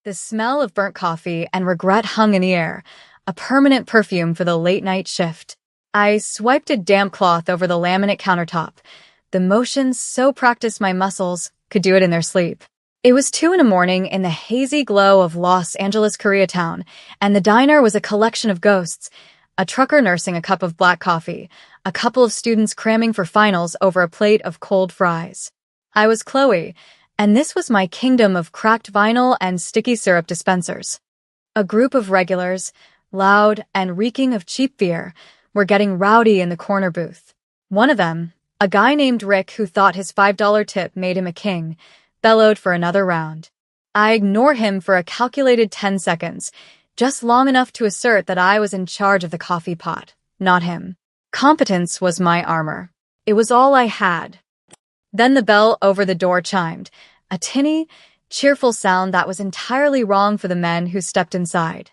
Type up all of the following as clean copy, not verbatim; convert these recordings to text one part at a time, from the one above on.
The smell of burnt coffee and regret hung in the air, a permanent perfume for the late-night shift. I swiped a damp cloth over the laminate countertop. The motion so practiced my muscles could do it in their sleep. It was 2 a.m. in the hazy glow of Los Angeles, Koreatown, and the diner was a collection of ghosts. A trucker nursing a cup of black coffee, a couple of students cramming for finals over a plate of cold fries. I was Chloe, and this was my kingdom of cracked vinyl and sticky syrup dispensers. A group of regulars, loud and reeking of cheap beer, were getting rowdy in the corner booth. One of them, a guy named Rick who thought his $5 tip made him a king, bellowed for another round. I ignored him for a calculated 10 seconds, just long enough to assert that I was in charge of the coffee pot, not him. Competence was my armor. It was all I had. Then the bell over the door chimed, a tinny, cheerful sound that was entirely wrong for the men who stepped inside.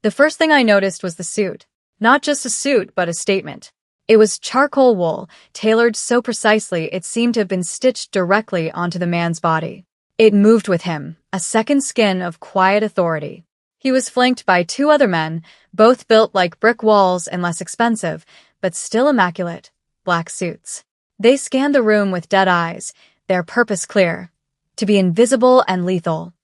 The first thing I noticed was the suit. Not just a suit, but a statement. It was charcoal wool, tailored so precisely it seemed to have been stitched directly onto the man's body. It moved with him, a second skin of quiet authority. He was flanked by 2 other men, both built like brick walls and less expensive, but still immaculate, black suits. They scanned the room with dead eyes, their purpose clear, to be invisible and lethal.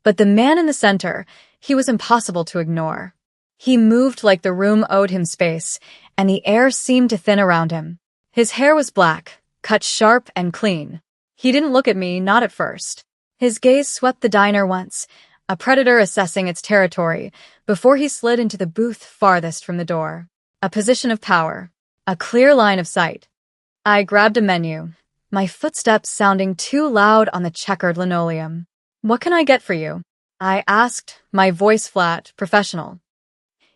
But the man in the center, he was impossible to ignore. He moved like the room owed him space, and the air seemed to thin around him. His hair was black, cut sharp and clean. He didn't look at me, not at first. His gaze swept the diner once, a predator assessing its territory, before he slid into the booth farthest from the door. A position of power, a clear line of sight. I grabbed a menu, my footsteps sounding too loud on the checkered linoleum. "What can I get for you?" I asked, my voice flat, professional.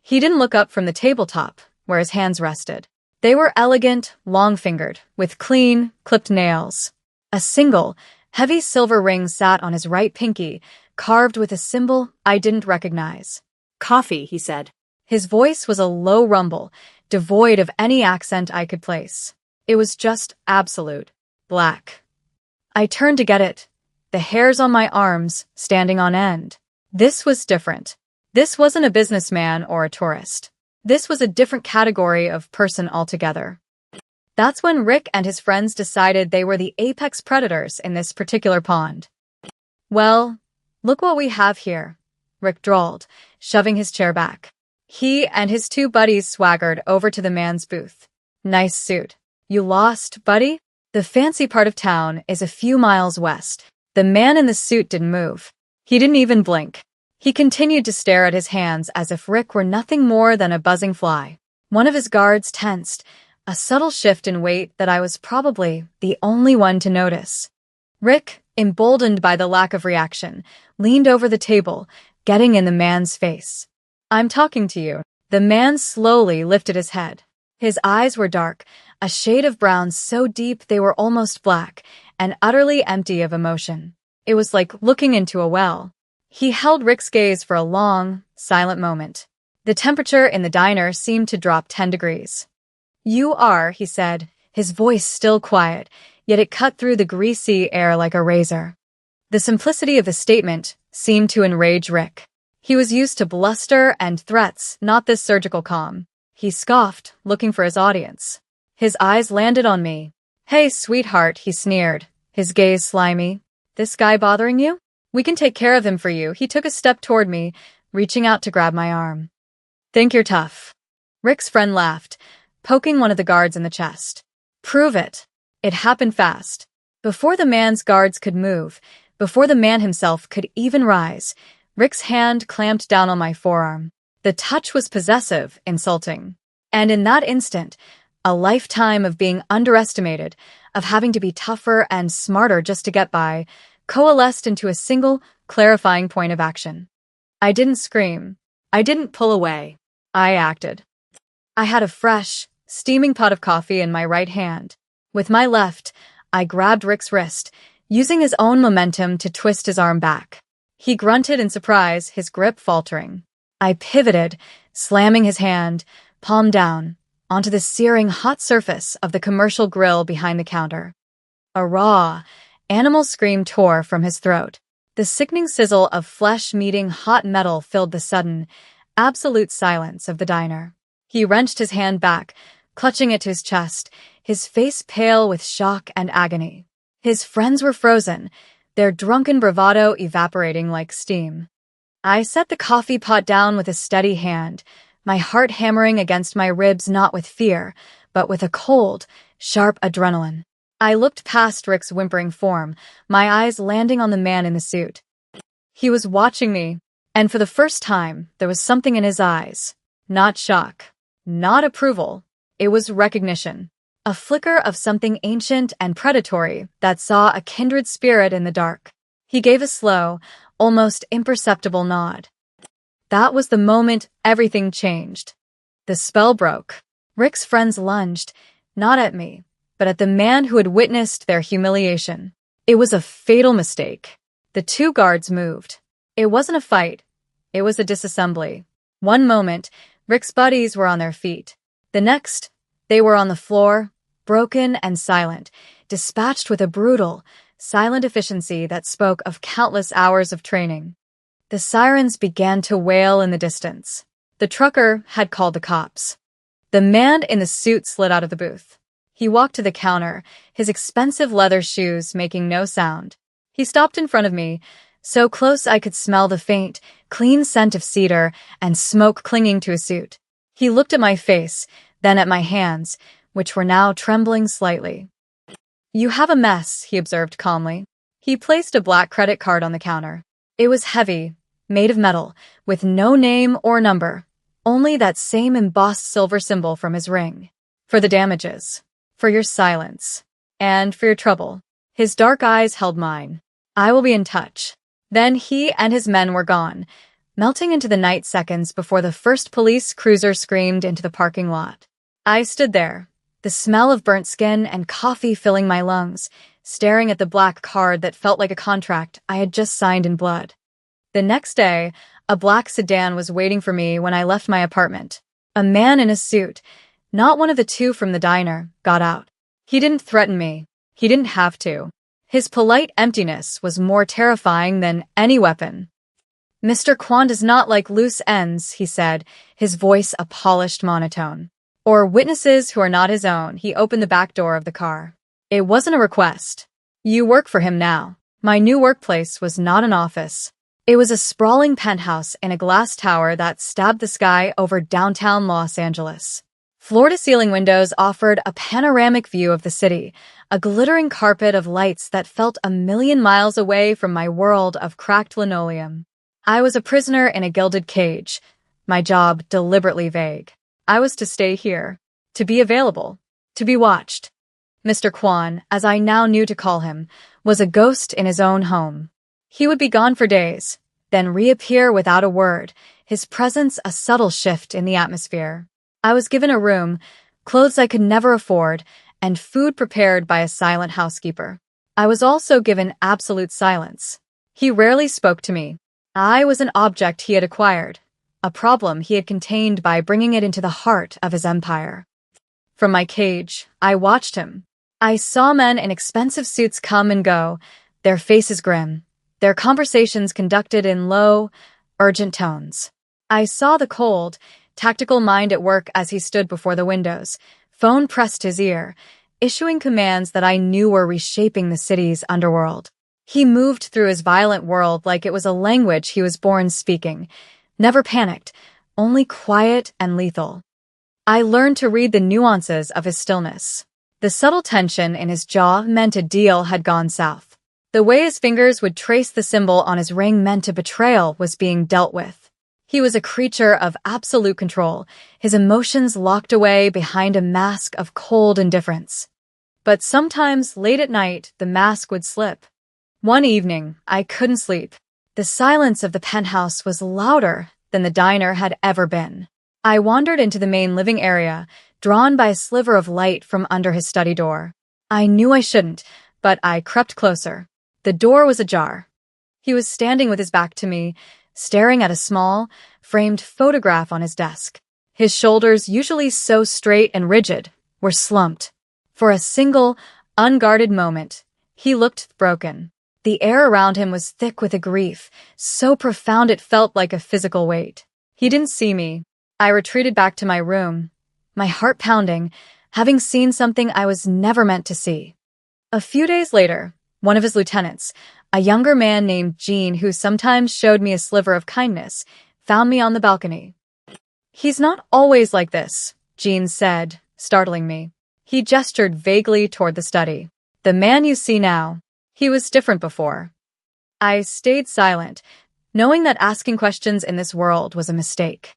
He didn't look up from the tabletop, where his hands rested. They were elegant, long-fingered, with clean, clipped nails. A single, heavy silver ring sat on his right pinky, carved with a symbol I didn't recognize. "Coffee," he said. His voice was a low rumble, devoid of any accent I could place. It was just absolute, black. I turned to get it, the hairs on my arms standing on end. This was different. This wasn't a businessman or a tourist. This was a different category of person altogether. That's when Rick and his friends decided they were the apex predators in this particular pond. "Well, look what we have here," Rick drawled, shoving his chair back. He and his 2 buddies swaggered over to the man's booth. "Nice suit. You lost, buddy?" The fancy part of town is a few miles west. The man in the suit didn't move. He didn't even blink. He continued to stare at his hands as if Rick were nothing more than a buzzing fly. One of his guards tensed, a subtle shift in weight that I was probably the only one to notice. Rick, emboldened by the lack of reaction, leaned over the table, getting in the man's face. "I'm talking to you." The man slowly lifted his head. His eyes were dark, a shade of brown so deep they were almost black, and utterly empty of emotion. It was like looking into a well. He held Rick's gaze for a long, silent moment. The temperature in the diner seemed to drop 10 degrees. "You are," he said, his voice still quiet, yet it cut through the greasy air like a razor. The simplicity of the statement seemed to enrage Rick. He was used to bluster and threats, not this surgical calm. He scoffed, looking for his audience. His eyes landed on me. "Hey, sweetheart," he sneered, his gaze slimy. "This guy bothering you? We can take care of him for you." He took a step toward me, reaching out to grab my arm. "Think you're tough?" Rick's friend laughed, poking one of the guards in the chest. "Prove it." It happened fast. Before the man's guards could move, before the man himself could even rise, Rick's hand clamped down on my forearm. The touch was possessive, insulting. And in that instant, a lifetime of being underestimated, of having to be tougher and smarter just to get by, coalesced into a single, clarifying point of action. I didn't scream. I didn't pull away. I acted. I had a fresh, steaming pot of coffee in my right hand. With my left, I grabbed Rick's wrist, using his own momentum to twist his arm back. He grunted in surprise, his grip faltering. I pivoted, slamming his hand, palm down, onto the searing hot surface of the commercial grill behind the counter. A raw, animal scream tore from his throat. The sickening sizzle of flesh meeting hot metal filled the sudden, absolute silence of the diner. He wrenched his hand back, clutching it to his chest, his face pale with shock and agony. His friends were frozen, their drunken bravado evaporating like steam. I set the coffee pot down with a steady hand, my heart hammering against my ribs not with fear, but with a cold, sharp adrenaline. I looked past Rick's whimpering form, my eyes landing on the man in the suit. He was watching me, and for the first time, there was something in his eyes. Not shock, not approval. It was recognition. A flicker of something ancient and predatory that saw a kindred spirit in the dark. He gave a slow, almost imperceptible nod. That was the moment everything changed. The spell broke. Rick's friends lunged, not at me, but at the man who had witnessed their humiliation. It was a fatal mistake. The two guards moved. It wasn't a fight. It was a disassembly. One moment, Rick's buddies were on their feet. The next, they were on the floor, broken and silent, dispatched with a brutal, silent efficiency that spoke of countless hours of training. The sirens began to wail in the distance. The trucker had called the cops. The man in the suit slid out of the booth. He walked to the counter, his expensive leather shoes making no sound. He stopped in front of me, so close I could smell the faint, clean scent of cedar and smoke clinging to his suit. He looked at my face, then at my hands, which were now trembling slightly. "You have a mess," he observed calmly. He placed a black credit card on the counter. It was heavy, made of metal, with no name or number, only that same embossed silver symbol from his ring. "For the damages. For your silence. And for your trouble." His dark eyes held mine. "I will be in touch." Then he and his men were gone, melting into the night seconds before the first police cruiser screamed into the parking lot. I stood there, the smell of burnt skin and coffee filling my lungs, staring at the black card that felt like a contract I had just signed in blood. The next day, a black sedan was waiting for me when I left my apartment. A man in a suit, not one of the two from the diner, got out. He didn't threaten me. He didn't have to. His polite emptiness was more terrifying than any weapon. "Mr. Kwan does not like loose ends," he said, his voice a polished monotone. "Or witnesses who are not his own." He opened the back door of the car. "It wasn't a request. You work for him now." My new workplace was not an office. It was a sprawling penthouse in a glass tower that stabbed the sky over downtown Los Angeles. Floor-to-ceiling windows offered a panoramic view of the city, a glittering carpet of lights that felt a million miles away from my world of cracked linoleum. I was a prisoner in a gilded cage, my job deliberately vague. I was to stay here, to be available, to be watched. Mr. Kwan, as I now knew to call him, was a ghost in his own home. He would be gone for days, then reappear without a word, his presence a subtle shift in the atmosphere. I was given a room, clothes I could never afford, and food prepared by a silent housekeeper. I was also given absolute silence. He rarely spoke to me. I was an object he had acquired, a problem he had contained by bringing it into the heart of his empire. From my cage, I watched him. I saw men in expensive suits come and go, their faces grim, their conversations conducted in low, urgent tones. I saw the cold, tactical mind at work as he stood before the windows, phone pressed to his ear, issuing commands that I knew were reshaping the city's underworld. He moved through his violent world like it was a language he was born speaking, never panicked, only quiet and lethal. I learned to read the nuances of his stillness. The subtle tension in his jaw meant a deal had gone south. The way his fingers would trace the symbol on his ring meant a betrayal was being dealt with. He was a creature of absolute control, his emotions locked away behind a mask of cold indifference. But sometimes, late at night, the mask would slip. One evening, I couldn't sleep. The silence of the penthouse was louder than the diner had ever been. I wandered into the main living area, drawn by a sliver of light from under his study door. I knew I shouldn't, but I crept closer. The door was ajar. He was standing with his back to me, staring at a small, framed photograph on his desk. His shoulders, usually so straight and rigid, were slumped. For a single, unguarded moment, he looked broken. The air around him was thick with a grief, so profound it felt like a physical weight. He didn't see me. I retreated back to my room, my heart pounding, having seen something I was never meant to see. A few days later, one of his lieutenants, a younger man named Gene who sometimes showed me a sliver of kindness, found me on the balcony. "He's not always like this," Gene said, startling me. He gestured vaguely toward the study. "The man you see now, he was different before." I stayed silent, knowing that asking questions in this world was a mistake.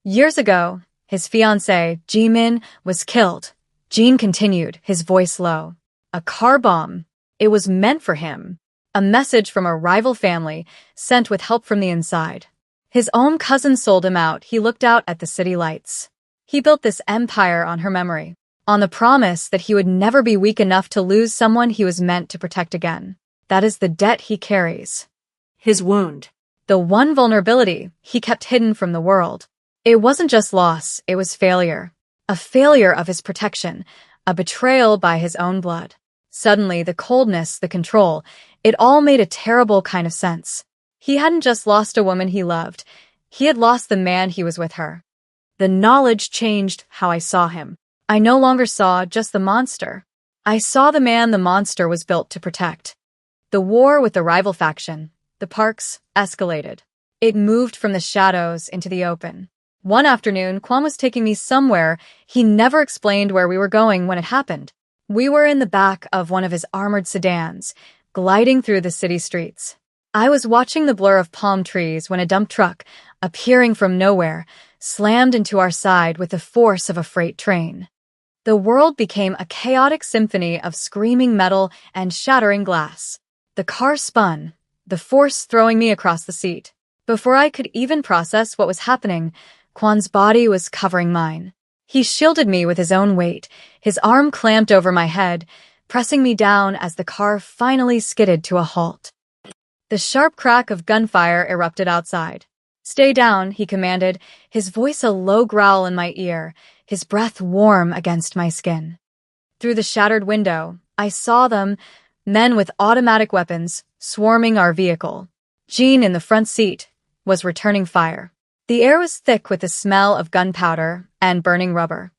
Years ago, his fiancée, Jimin, was killed. Gene continued, his voice low. "A car bomb. It was meant for him. A message from a rival family, sent with help from the inside. His own cousin sold him out. He looked out at the city lights. He built this empire on her memory, on the promise that he would never be weak enough to lose someone he was meant to protect again. That is the debt he carries. His wound. The one vulnerability he kept hidden from the world. It wasn't just loss, it was failure. A failure of his protection, a betrayal by his own blood. Suddenly, the coldness, the control, it all made a terrible kind of sense. He hadn't just lost a woman he loved, he had lost the man he was with her. The knowledge changed how I saw him. I no longer saw just the monster. I saw the man the monster was built to protect. The war with the rival faction, the Parks, escalated. It moved from the shadows into the open. One afternoon, Kwon was taking me somewhere. He never explained where we were going when it happened. We were in the back of one of his armored sedans, gliding through the city streets. I was watching the blur of palm trees when a dump truck, appearing from nowhere, slammed into our side with the force of a freight train. The world became a chaotic symphony of screaming metal and shattering glass. The car spun, the force throwing me across the seat. Before I could even process what was happening, Kwon's body was covering mine. He shielded me with his own weight, his arm clamped over my head, pressing me down as the car finally skidded to a halt. The sharp crack of gunfire erupted outside. "Stay down," he commanded, his voice a low growl in my ear, his breath warm against my skin. Through the shattered window, I saw them, men with automatic weapons, swarming our vehicle. Gene, in the front seat, was returning fire. The air was thick with the smell of gunpowder and burning rubber.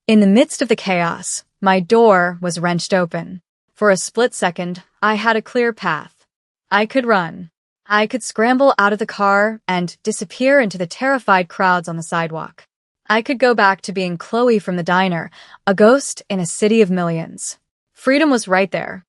In the midst of the chaos, my door was wrenched open. For a split second, I had a clear path. I could run. I could scramble out of the car and disappear into the terrified crowds on the sidewalk. I could go back to being Chloe from the diner, a ghost in a city of millions. Freedom was right there.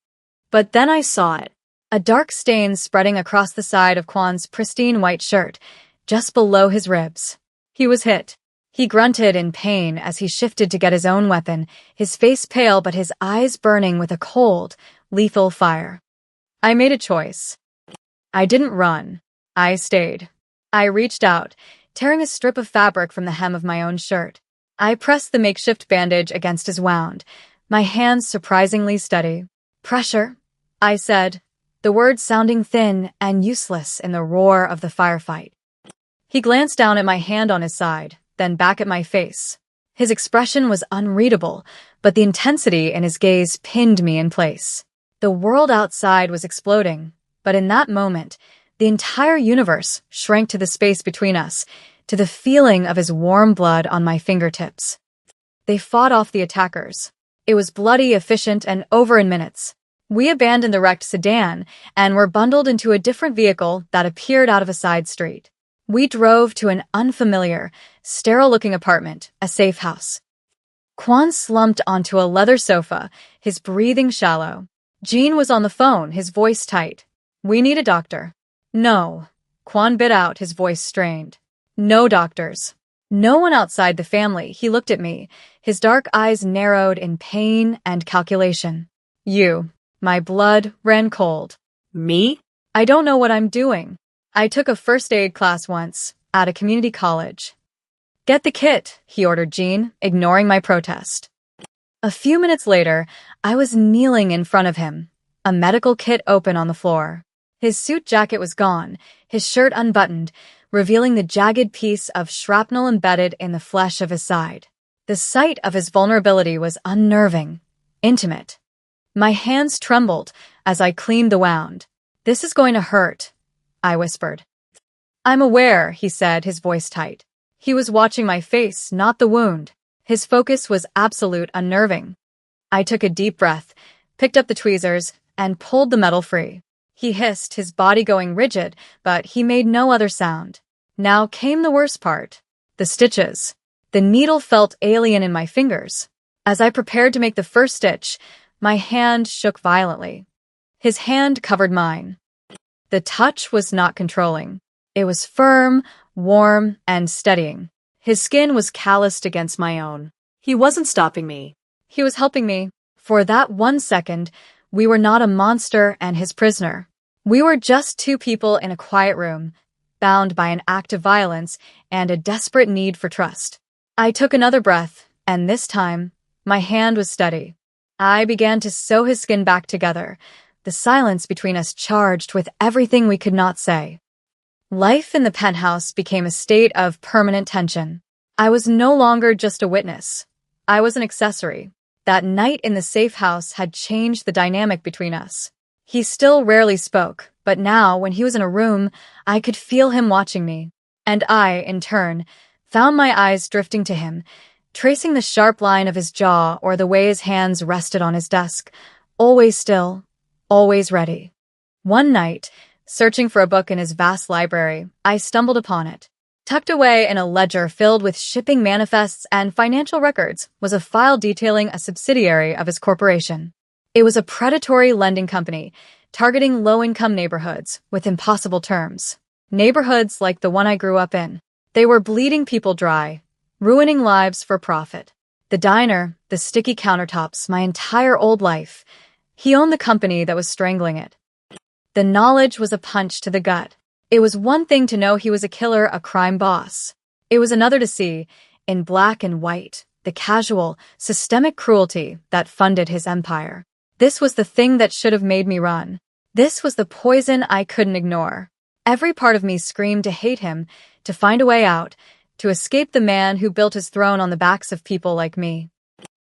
But then I saw it. A dark stain spreading across the side of Kwon's pristine white shirt, just below his ribs. He was hit. He grunted in pain as he shifted to get his own weapon, his face pale but his eyes burning with a cold, lethal fire. I made a choice. I didn't run. I stayed. I reached out, tearing a strip of fabric from the hem of my own shirt. I pressed the makeshift bandage against his wound, my hands surprisingly steady. "Pressure," I said, the words sounding thin and useless in the roar of the firefight. He glanced down at my hand on his side, then back at my face. His expression was unreadable, but the intensity in his gaze pinned me in place. The world outside was exploding, but in that moment, the entire universe shrank to the space between us, to the feeling of his warm blood on my fingertips. They fought off the attackers. It was bloody, efficient, and over in minutes. We abandoned the wrecked sedan and were bundled into a different vehicle that appeared out of a side street. We drove to an unfamiliar, sterile-looking apartment, a safe house. Kwon slumped onto a leather sofa, his breathing shallow. Gene was on the phone, his voice tight. "We need a doctor." "No." Kwon bit out, his voice strained. "No doctors. No one outside the family." He looked at me, his dark eyes narrowed in pain and calculation. "You." My blood ran cold. "Me? I don't know what I'm doing. I took a first aid class once, at a community college." "Get the kit," he ordered Gene, ignoring my protest. A few minutes later, I was kneeling in front of him, a medical kit open on the floor. His suit jacket was gone, his shirt unbuttoned, revealing the jagged piece of shrapnel embedded in the flesh of his side. The sight of his vulnerability was unnerving, intimate. My hands trembled as I cleaned the wound. "This is going to hurt," I whispered. "I'm aware," he said, his voice tight. He was watching my face, not the wound. His focus was absolute, unnerving. I took a deep breath, picked up the tweezers, and pulled the metal free. He hissed, his body going rigid, but he made no other sound. Now came the worst part. The stitches. The needle felt alien in my fingers. As I prepared to make the first stitch, my hand shook violently. His hand covered mine. The touch was not controlling. It was firm, warm, and steadying. His skin was calloused against my own. He wasn't stopping me. He was helping me. For that 1 second, we were not a monster and his prisoner. We were just two people in a quiet room, bound by an act of violence and a desperate need for trust. I took another breath, and this time, my hand was steady. I began to sew his skin back together, the silence between us charged with everything we could not say. Life in the penthouse became a state of permanent tension. I was no longer just a witness. I was an accessory. That night in the safe house had changed the dynamic between us. He still rarely spoke, but now, when he was in a room, I could feel him watching me. And I, in turn, found my eyes drifting to him, tracing the sharp line of his jaw or the way his hands rested on his desk, always still, always ready. One night, searching for a book in his vast library, I stumbled upon it. Tucked away in a ledger filled with shipping manifests and financial records was a file detailing a subsidiary of his corporation. It was a predatory lending company, targeting low-income neighborhoods with impossible terms. Neighborhoods like the one I grew up in. They were bleeding people dry, ruining lives for profit. The diner, the sticky countertops, my entire old life. He owned the company that was strangling it. The knowledge was a punch to the gut. It was one thing to know he was a killer, a crime boss. It was another to see, in black and white, the casual, systemic cruelty that funded his empire. This was the thing that should have made me run. This was the poison I couldn't ignore. Every part of me screamed to hate him, to find a way out, to escape the man who built his throne on the backs of people like me.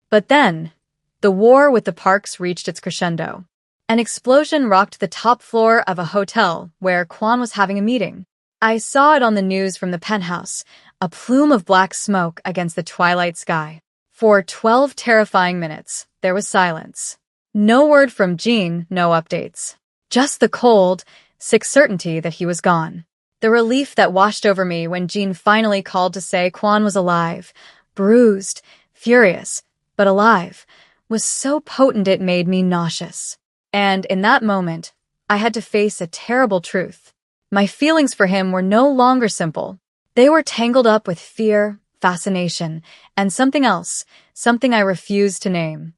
But then, the war with the Parks reached its crescendo. An explosion rocked the top floor of a hotel where Quan was having a meeting. I saw it on the news from the penthouse, a plume of black smoke against the twilight sky. For 12 terrifying minutes, there was silence. No word from Jean, no updates. Just the cold, sick certainty that he was gone. The relief that washed over me when Jean finally called to say Quan was alive, bruised, furious, but alive, was so potent it made me nauseous. And in that moment, I had to face a terrible truth. My feelings for him were no longer simple. They were tangled up with fear, fascination, and something else, something I refused to name.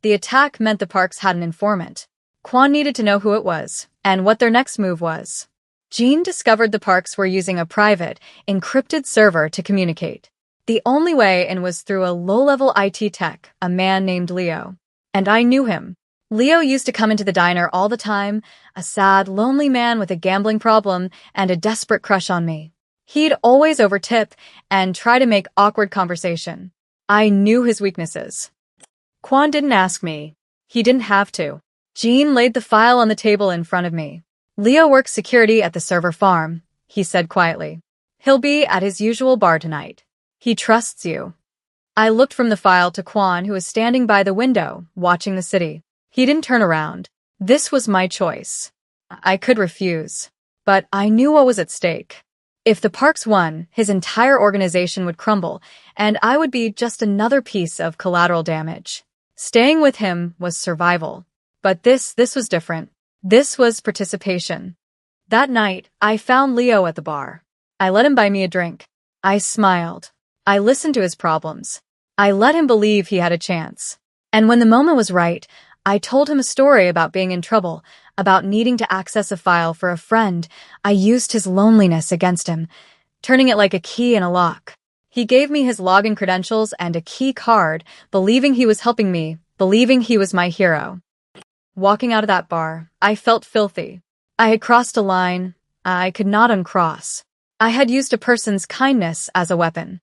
The attack meant the Parks had an informant. Quan needed to know who it was, and what their next move was. Jean discovered the Parks were using a private, encrypted server to communicate. The only way in was through a low-level IT tech, a man named Leo. And I knew him. Leo used to come into the diner all the time, a sad, lonely man with a gambling problem and a desperate crush on me. He'd always overtip and try to make awkward conversation. I knew his weaknesses. Quan didn't ask me. He didn't have to. Jean laid the file on the table in front of me. Leo works security at the server farm, he said quietly. He'll be at his usual bar tonight. He trusts you. I looked from the file to Quan, who was standing by the window, watching the city. He didn't turn around. This was my choice. I could refuse. But I knew what was at stake. If the Parks won, his entire organization would crumble, and I would be just another piece of collateral damage. Staying with him was survival. But this was different. This was participation. That night, I found Leo at the bar. I let him buy me a drink. I smiled. I listened to his problems. I let him believe he had a chance. And when the moment was right, I told him a story about being in trouble, about needing to access a file for a friend. I used his loneliness against him, turning it like a key in a lock. He gave me his login credentials and a key card, believing he was helping me, believing he was my hero. Walking out of that bar, I felt filthy. I had crossed a line I could not uncross. I had used a person's kindness as a weapon.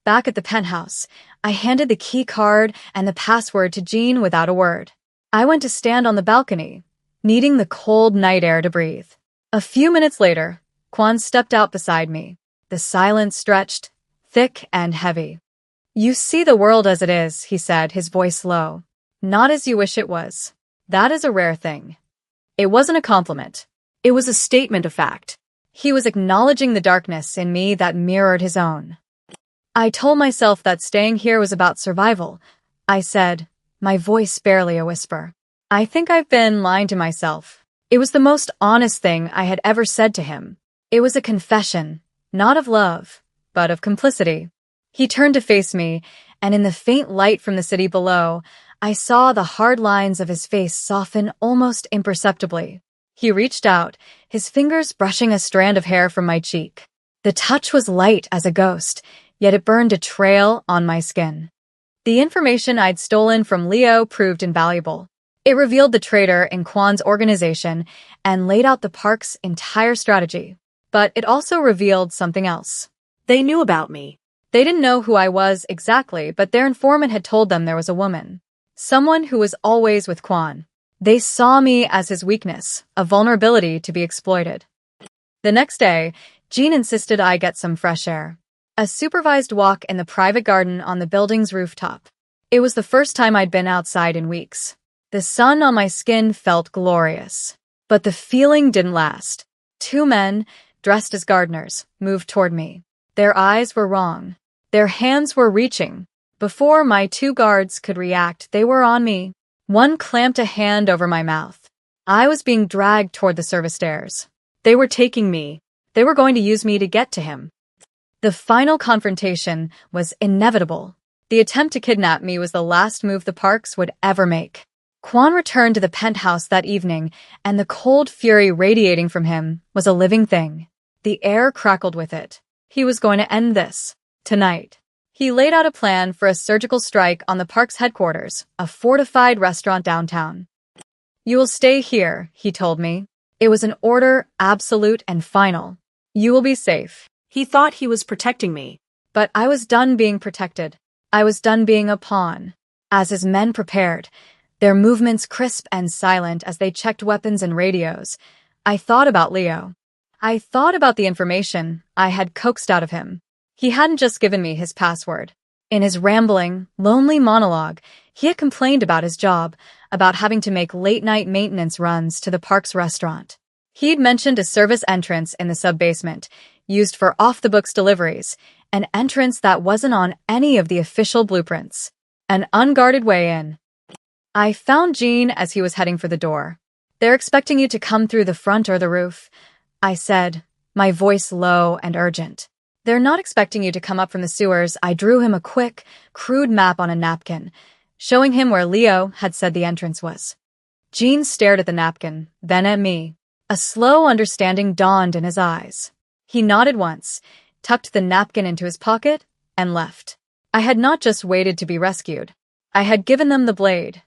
Back at the penthouse, I handed the key card and the password to Jean without a word. I went to stand on the balcony, needing the cold night air to breathe. A few minutes later, Quan stepped out beside me. The silence stretched, thick and heavy. "You see the world as it is," he said, his voice low. "Not as you wish it was. That is a rare thing." It wasn't a compliment. It was a statement of fact. He was acknowledging the darkness in me that mirrored his own. I told myself that staying here was about survival. I said, my voice barely a whisper. "I think I've been lying to myself." It was the most honest thing I had ever said to him. It was a confession, not of love, but of complicity. He turned to face me, and in the faint light from the city below, I saw the hard lines of his face soften almost imperceptibly. He reached out, his fingers brushing a strand of hair from my cheek. The touch was light as a ghost, yet it burned a trail on my skin. The information I'd stolen from Leo proved invaluable. It revealed the traitor in Quan's organization and laid out the park's entire strategy. But it also revealed something else. They knew about me. They didn't know who I was exactly, but their informant had told them there was a woman. Someone who was always with Quan. They saw me as his weakness, a vulnerability to be exploited. The next day, Jean insisted I get some fresh air. A supervised walk in the private garden on the building's rooftop. It was the first time I'd been outside in weeks. The sun on my skin felt glorious. But the feeling didn't last. Two men, dressed as gardeners, moved toward me. Their eyes were wrong. Their hands were reaching. Before my two guards could react, they were on me. One clamped a hand over my mouth. I was being dragged toward the service stairs. They were taking me. They were going to use me to get to him. The final confrontation was inevitable. The attempt to kidnap me was the last move the Parks would ever make. Quan returned to the penthouse that evening, and the cold fury radiating from him was a living thing. The air crackled with it. He was going to end this. Tonight. He laid out a plan for a surgical strike on the park's headquarters, a fortified restaurant downtown. "You will stay here," he told me. It was an order, absolute and final. "You will be safe." He thought he was protecting me. But I was done being protected. I was done being a pawn. As his men prepared, their movements crisp and silent as they checked weapons and radios, I thought about Leo. I thought about the information I had coaxed out of him. He hadn't just given me his password. In his rambling, lonely monologue, he had complained about his job, about having to make late-night maintenance runs to the park's restaurant. He'd mentioned a service entrance in the sub-basement, used for off-the-books deliveries, an entrance that wasn't on any of the official blueprints. An unguarded way in. I found Jean as he was heading for the door. "They're expecting you to come through the front or the roof," I said, my voice low and urgent. "They're not expecting you to come up from the sewers." I drew him a quick, crude map on a napkin, showing him where Leo had said the entrance was. Jean stared at the napkin, then at me. A slow understanding dawned in his eyes. He nodded once, tucked the napkin into his pocket, and left. I had not just waited to be rescued. I had given them the blade.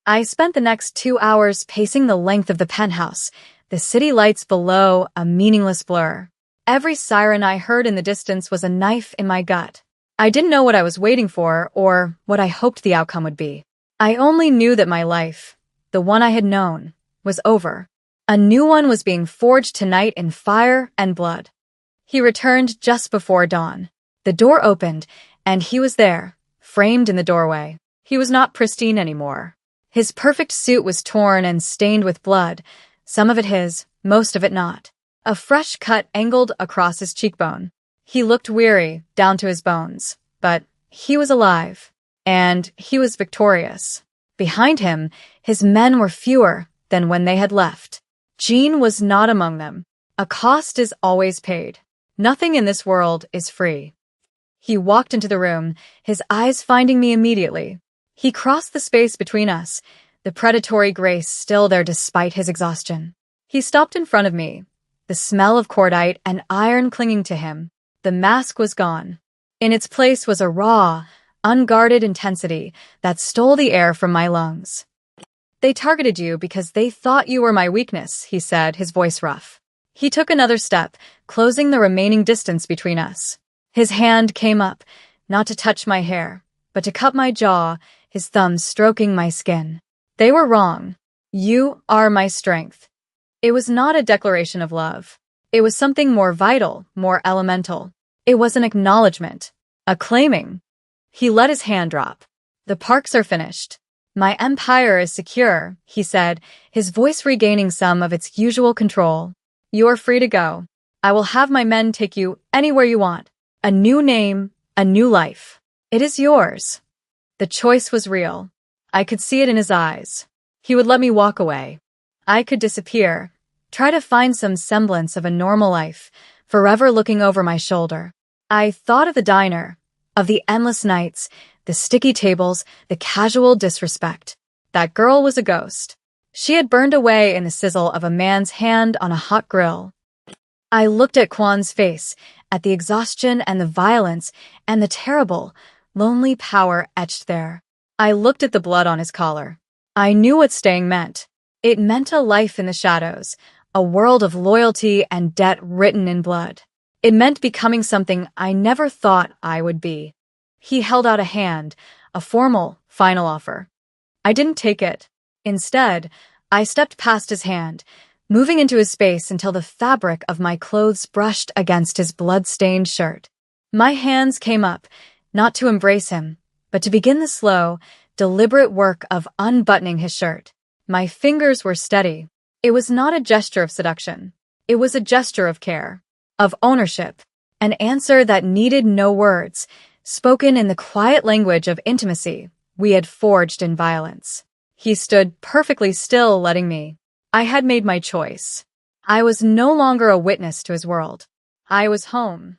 I spent the next 2 hours pacing the length of the penthouse, the city lights below a meaningless blur. Every siren I heard in the distance was a knife in my gut. I didn't know what I was waiting for or what I hoped the outcome would be. I only knew that my life, the one I had known, was over. A new one was being forged tonight in fire and blood. He returned just before dawn. The door opened, and he was there, framed in the doorway. He was not pristine anymore. His perfect suit was torn and stained with blood, some of it his, most of it not. A fresh cut angled across his cheekbone. He looked weary, down to his bones, but he was alive, and he was victorious. Behind him, his men were fewer than when they had left. Jean was not among them. A cost is always paid. Nothing in this world is free. He walked into the room, his eyes finding me immediately. He crossed the space between us, the predatory grace still there despite his exhaustion. He stopped in front of me, the smell of cordite and iron clinging to him. The mask was gone. In its place was a raw, unguarded intensity that stole the air from my lungs. "They targeted you because they thought you were my weakness," he said, his voice rough. He took another step, closing the remaining distance between us. His hand came up, not to touch my hair, but to cup my jaw, his thumbs stroking my skin. "They were wrong. You are my strength. It was not a declaration of love. It was something more vital, more elemental. It was an acknowledgement, a claiming. He let his hand drop. The parks are finished. My empire is secure, he said, his voice regaining some of its usual control. You are free to go. I will have my men take you anywhere you want. A new name, a new life. It is yours. The choice was real. I could see it in his eyes. He would let me walk away. I could disappear, try to find some semblance of a normal life, forever looking over my shoulder. I thought of the diner, of the endless nights, the sticky tables, the casual disrespect. That girl was a ghost. She had burned away in the sizzle of a man's hand on a hot grill. I looked at Kwan's face, at the exhaustion and the violence and the terrible, lonely power etched there. I looked at the blood on his collar. I knew what staying meant. It meant a life in the shadows, a world of loyalty and debt written in blood. It meant becoming something I never thought I would be. He held out a hand, a formal, final offer. I didn't take it. Instead, I stepped past his hand, moving into his space until the fabric of my clothes brushed against his blood-stained shirt. My hands came up, not to embrace him, but to begin the slow, deliberate work of unbuttoning his shirt. My fingers were steady. It was not a gesture of seduction. It was a gesture of care, of ownership, an answer that needed no words, spoken in the quiet language of intimacy we had forged in violence. He stood perfectly still, letting me. I had made my choice. I was no longer a witness to his world. I was home.